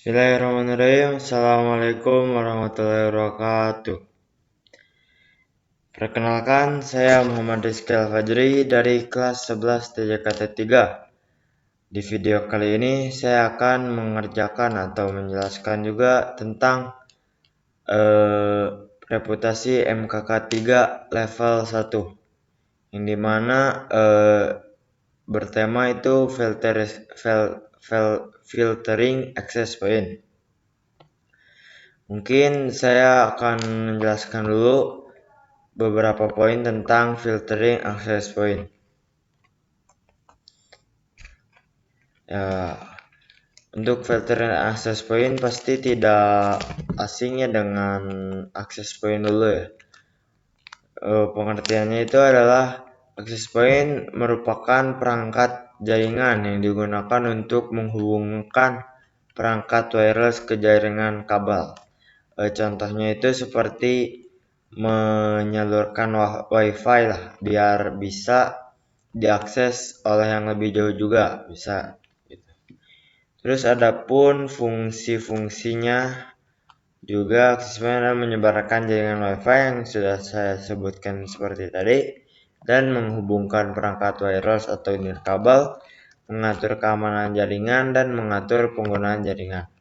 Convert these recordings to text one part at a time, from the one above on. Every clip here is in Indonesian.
Bismillahirrahmanirrahim. Assalamualaikum warahmatullahi wabarakatuh. Perkenalkan, saya Muhammad Rizky Al-Fajri dari kelas 11 TJKT 3. Di video kali ini saya akan mengerjakan atau menjelaskan juga tentang reputasi MKK 3 level 1, yang dimana bertema itu filtering access point. Mungkin saya akan menjelaskan dulu beberapa poin tentang filtering access point. Ya, untuk filtering access point pasti tidak asingnya dengan access point dulu ya. Pengertiannya itu adalah access point merupakan perangkat jaringan yang digunakan untuk menghubungkan perangkat wireless ke jaringan kabel. Contohnya itu seperti menyalurkan wifi lah, biar bisa diakses oleh yang lebih jauh juga bisa gitu. Terus adapun fungsi-fungsinya juga, access point adalah menyebarkan jaringan wifi yang sudah saya sebutkan seperti tadi, dan menghubungkan perangkat wireless atau nirkabel, mengatur keamanan jaringan, dan mengatur penggunaan jaringan.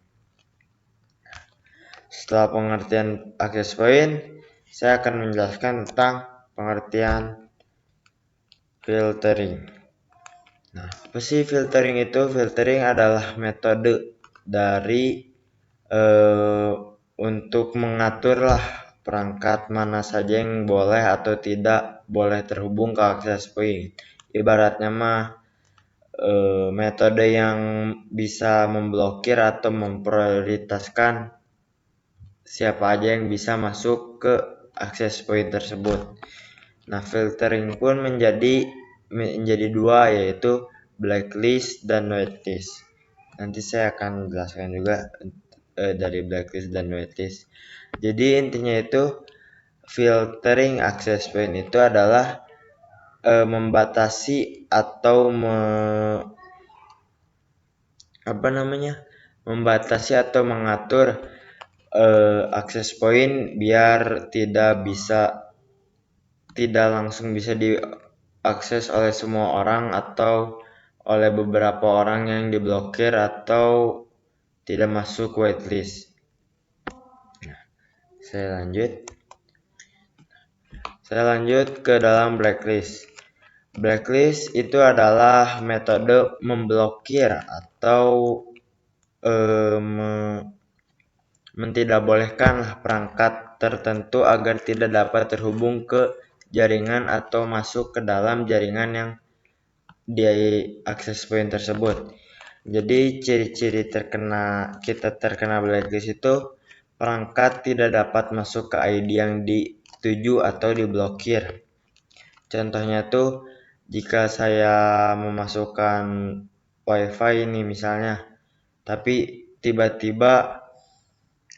Setelah pengertian access point, saya akan menjelaskan tentang pengertian filtering. Nah, apa sih filtering itu? Filtering adalah metode dari untuk mengatur lah perangkat mana saja yang boleh atau tidak boleh terhubung ke access point. Ibaratnya mah metode yang bisa memblokir atau memprioritaskan siapa aja yang bisa masuk ke access point tersebut. Nah, filtering pun menjadi dua, yaitu blacklist dan whitelist. Nanti saya akan menjelaskan juga dari blacklist dan whitelist. Jadi intinya itu filtering access point itu adalah membatasi atau membatasi atau mengatur access point biar tidak langsung bisa diakses oleh semua orang atau oleh beberapa orang yang diblokir atau tidak masuk whitelist. Nah, saya lanjut ke dalam blacklist. Blacklist itu adalah metode memblokir atau mentidakbolehkan perangkat tertentu agar tidak dapat terhubung ke jaringan atau masuk ke dalam jaringan yang di access point tersebut. Jadi ciri-ciri kita terkena blacklist itu perangkat tidak dapat masuk ke ID yang dituju atau diblokir. Contohnya tuh jika saya memasukkan wifi ini misalnya, tapi tiba-tiba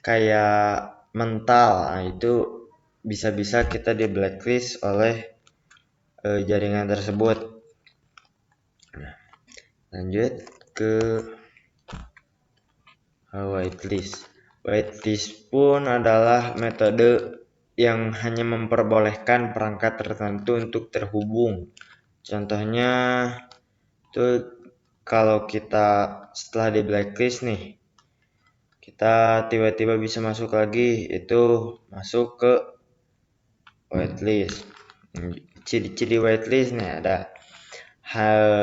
kayak mental, nah itu bisa-bisa kita di blacklist oleh jaringan tersebut. Nah, lanjut ke whitelist. Whitelist pun adalah metode yang hanya memperbolehkan perangkat tertentu untuk terhubung. Contohnya tuh kalau kita setelah di blacklist nih, kita tiba-tiba bisa masuk lagi, itu masuk ke whitelist. Ciri-ciri whitelist nih ada.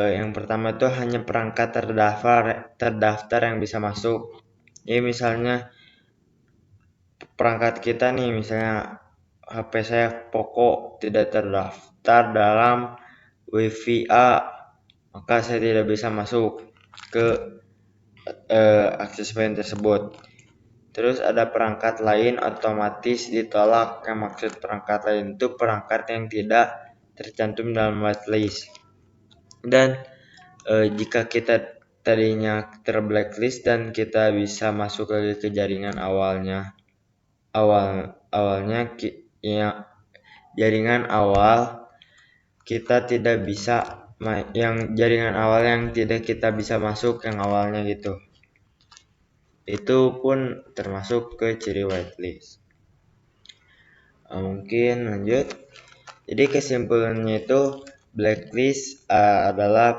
Yang pertama tuh hanya perangkat terdaftar yang bisa masuk. Ini misalnya perangkat kita nih, misalnya HP saya Poco tidak terdaftar dalam Wi-Fi A, maka saya tidak bisa masuk ke access point tersebut. Terus ada perangkat lain otomatis ditolak. Yang maksud perangkat lain itu perangkat yang tidak tercantum dalam whitelist. Dan jika kita tadinya terblacklist dan kita bisa masuk lagi ke jaringan jaringan awal kita tidak bisa jaringan awal yang tidak kita bisa masuk yang awalnya gitu. Itu pun termasuk ke ciri whitelist. Mungkin lanjut. Jadi kesimpulannya itu blacklist adalah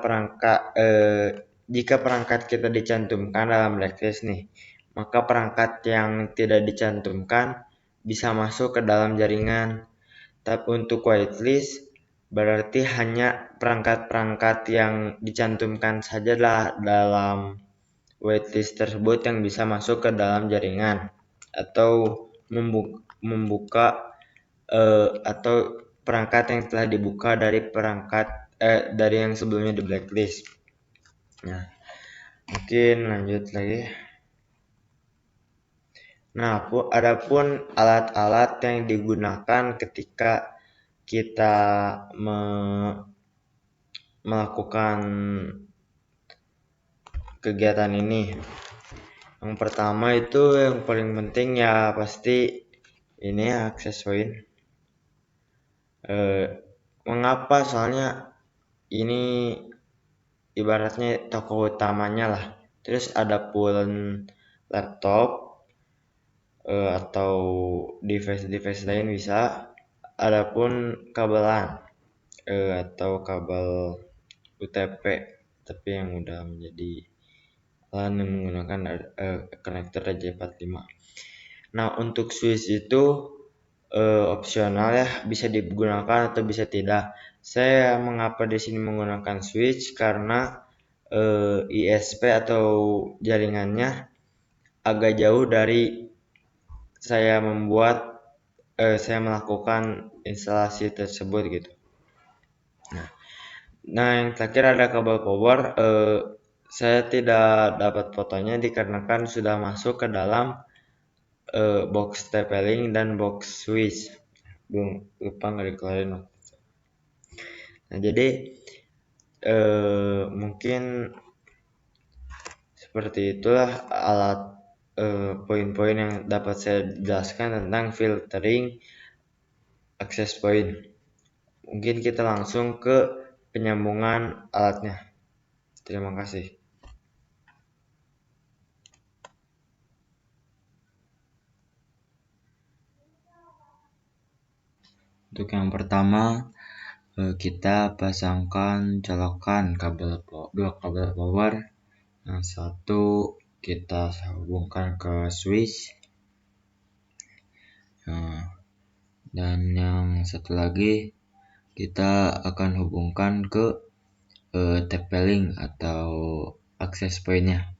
jika perangkat kita dicantumkan dalam blacklist nih, maka perangkat yang tidak dicantumkan bisa masuk ke dalam jaringan. Tapi untuk whitelist berarti hanya perangkat-perangkat yang dicantumkan sajalah dalam whitelist tersebut yang bisa masuk ke dalam jaringan atau membuka atau perangkat yang telah dibuka dari yang sebelumnya di blacklist. Nah, mungkin lanjut lagi. Nah, adapun alat-alat yang digunakan ketika kita melakukan kegiatan ini. Yang pertama itu yang paling penting ya pasti ini access point. Mengapa? Soalnya ini ibaratnya toko utamanya lah. Terus ada pun laptop atau device lain bisa. Adapun kabelan atau kabel UTP tapi yang udah menjadi LAN yang menggunakan konektor RJ45. Nah, untuk switch itu opsional ya, bisa digunakan atau bisa tidak. Saya mengapa di sini menggunakan switch karena ISP atau jaringannya agak jauh dari saya melakukan instalasi tersebut gitu. Nah, yang terakhir ada kabel power. Saya tidak dapat fotonya dikarenakan sudah masuk ke dalam box TP-Link dan box switch. Lupa nggak dikeluarin. Nah, jadi mungkin seperti itulah poin-poin yang dapat saya jelaskan tentang filtering access point. Mungkin kita langsung ke penyambungan alatnya. Terima kasih. Untuk yang pertama, kita colokan dua kabel power. Yang satu kita hubungkan ke switch. Dan yang satu lagi kita akan hubungkan ke TP-Link atau access point-nya.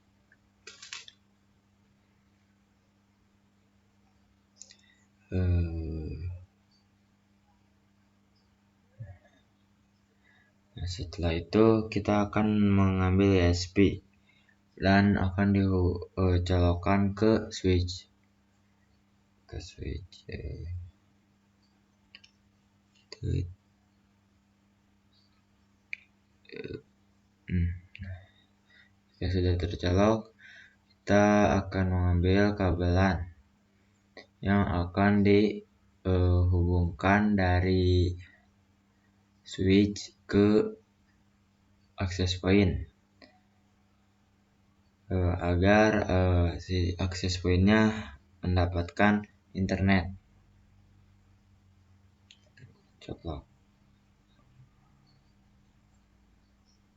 Nah, setelah itu kita akan mengambil USB dan akan dicolokkan ke switch. Jika sudah tercolok, kita akan mengambil kabelan yang akan dihubungkan dari switch ke access point agar si access point-nya mendapatkan internet. Colok.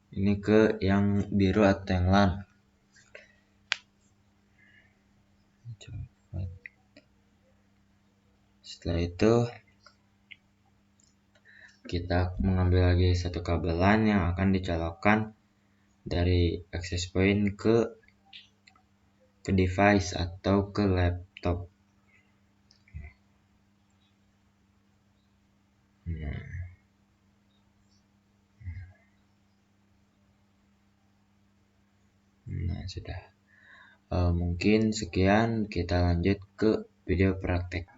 Ini ke yang biru atau yang LAN. Setelah itu kita mengambil lagi satu kabelan yang akan dicolokkan dari access point ke device atau ke laptop. Nah, sudah. Mungkin sekian, kita lanjut ke video praktek.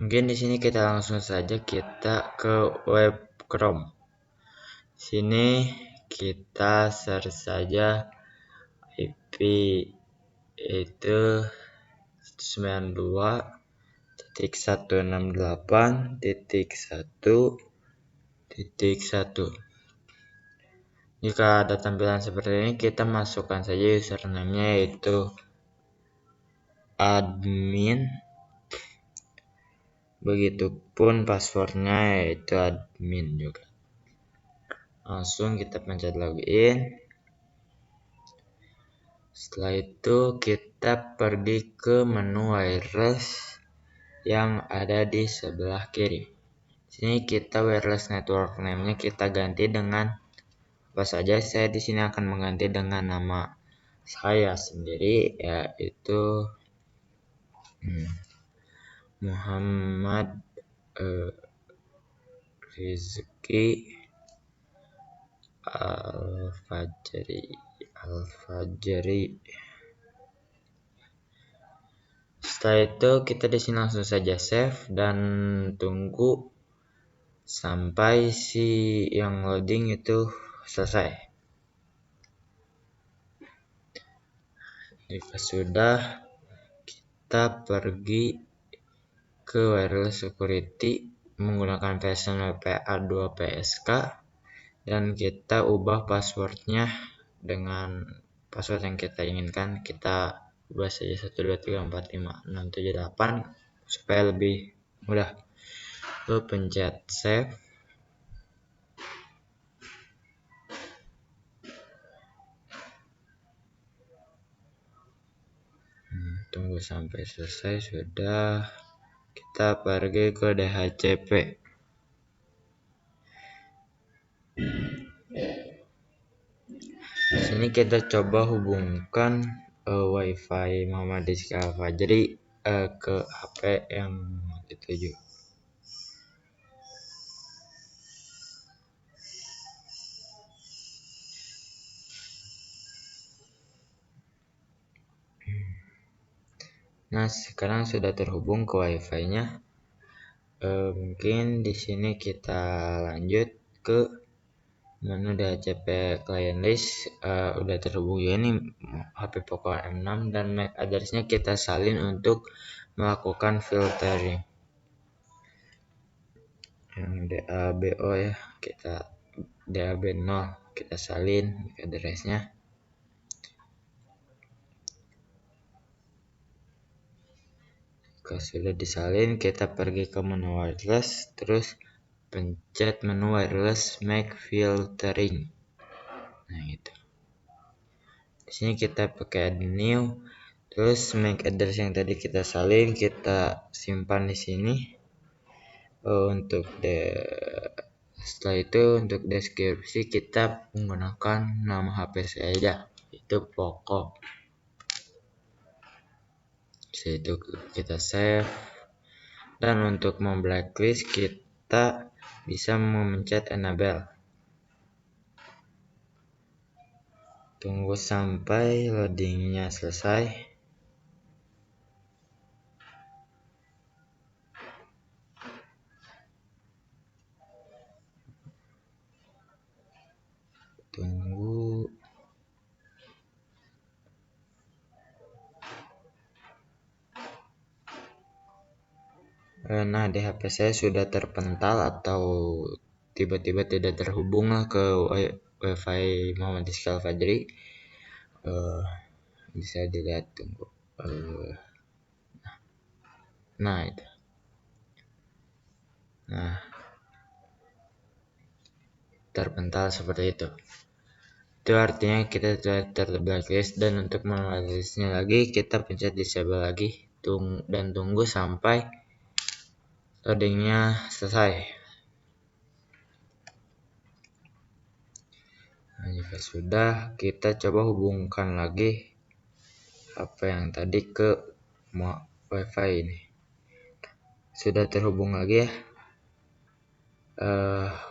Mungkin di sini kita langsung saja kita ke web Chrome. Sini kita search saja IP itu 192.168.1.1. Jika ada tampilan seperti ini, kita masukkan saja username-nya yaitu admin. Begitupun passwordnya yaitu admin juga. Langsung kita pencet login. Setelah itu kita pergi ke menu wireless yang ada di sebelah kiri. Sini kita wireless network name-nya kita ganti dengan apa saja. Saya di sini akan mengganti dengan nama saya sendiri, yaitu Muhammad Rizky Al-Fajri. Setelah itu kita di sini langsung saja save dan tunggu sampai si yang loading itu selesai. Jika sudah, kita pergi ke wireless security menggunakan version WPA2 PSK dan kita ubah passwordnya dengan password yang kita inginkan. Kita ubah saja 123456788 supaya lebih mudah. Lalu pencet save. Tunggu sampai selesai. Sudah, kita pergi ke DHCP. Di sini kita coba hubungkan WiFi Muhammad Rizky Al-Fajri ke HP yang dituju. Nah, sekarang sudah terhubung ke WiFi-nya. Mungkin di sini kita lanjut ke menu DHCP client list. Udah terhubung ya, ini HP Poco M6 dan MAC address-nya kita salin untuk melakukan filtering. Yang DABO ya, kita DAB0 kita salin MAC address-nya. Jika sudah disalin, kita pergi ke menu wireless, terus pencet menu wireless MAC filtering. Nah, itu. Di sini kita pakai add new, terus MAC address yang tadi kita salin kita simpan di sini. Setelah itu untuk deskripsi kita menggunakan nama HP saja, itu Poco. Setelah itu kita save, dan untuk memblacklist kita bisa memencet enable. Tunggu sampai loadingnya selesai. Tunggu. Nah, di HP saya sudah terpental atau tiba-tiba tidak terhubung ke WiFi Muhammad Rizky Al-Fajri. Bisa dilihat, tunggu. Nah, itu. Nah, terpental seperti itu. Itu artinya kita sudah terblacklist, dan untuk memblacklistnya lagi kita pencet disable lagi dan tunggu sampai loadingnya selesai. Nah, jika sudah, kita coba hubungkan lagi HP yang tadi ke WiFi ini. Sudah terhubung lagi ya.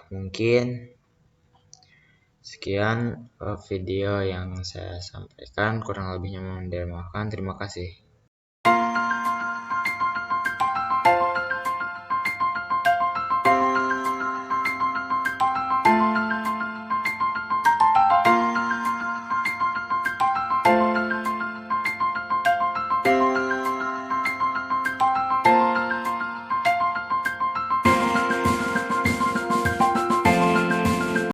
Mungkin sekian video yang saya sampaikan, kurang lebihnya mohon dimaafkan. Terima kasih.